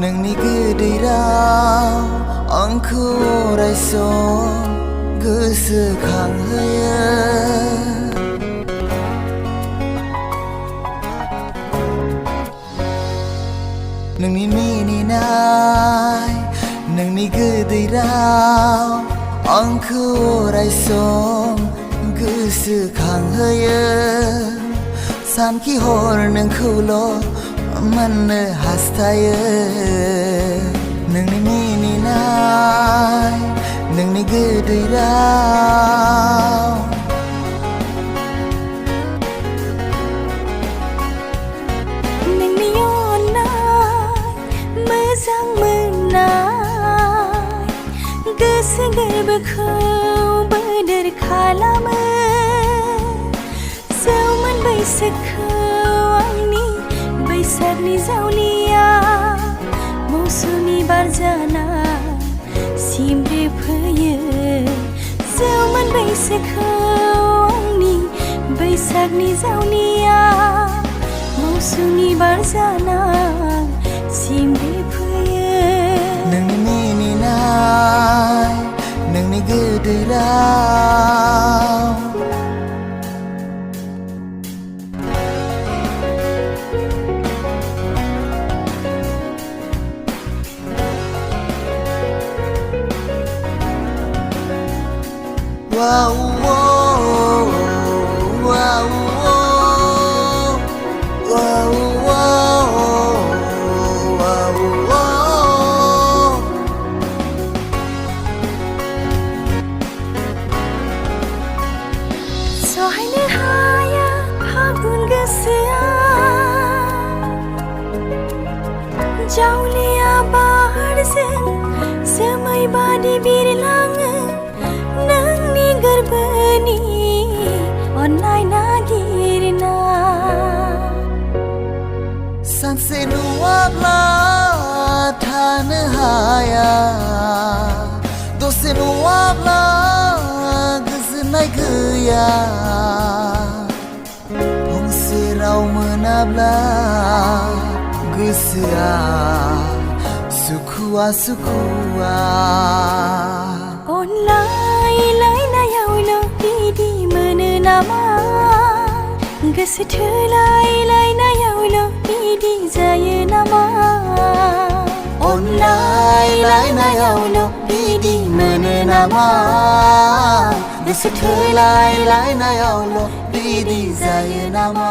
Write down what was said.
नोंनि गोदैराव आंखौ अराय सम गोसोखांहोयो नोंनि मिनिनाय नोंनि गोदैराव आंखौ अराय सम गोसोखांहोयो सानखि हर नोंखौल' मोननो हास्थायो नोंनि मिनिनाय नोंनि गोदैराव नोंनि अननाय मोजां मोननाय गोसो गोरबोखौ बोदोर खालामो जौमोन बैसोखौ आंनि बैसागनि जावलिया मौसुमि बार जाना सिमरे फैयो जौमोन बैसोखौ आंनि बैसागनि जावलिया मौसुमि बार जाना सिमरे फैयो नोंनि मिनिनाय नोंनि गोदैराव wow wow wow wow wow wow सहायनो हाया फागुन गोसोआ जावलिया बारजों जोमै बादि बिरलाङो नोंनि गोरबोनि अननाय नागिरना सानसे नुवाब्ला थानो हाया दसे नुवाब्ला गोजोननाय गैया फंसे राव मोनाब्ला गोसोआ सुखुवा सुखुवा अनलायलायनायावल' बिदि मोनो नामा गोसो थोलायलायनायावल' बिदि जायो नामा अनलायलायनायावल' बिदि मोनो नामा गोसो थोलायलायनायावल' बिदि जायो नामा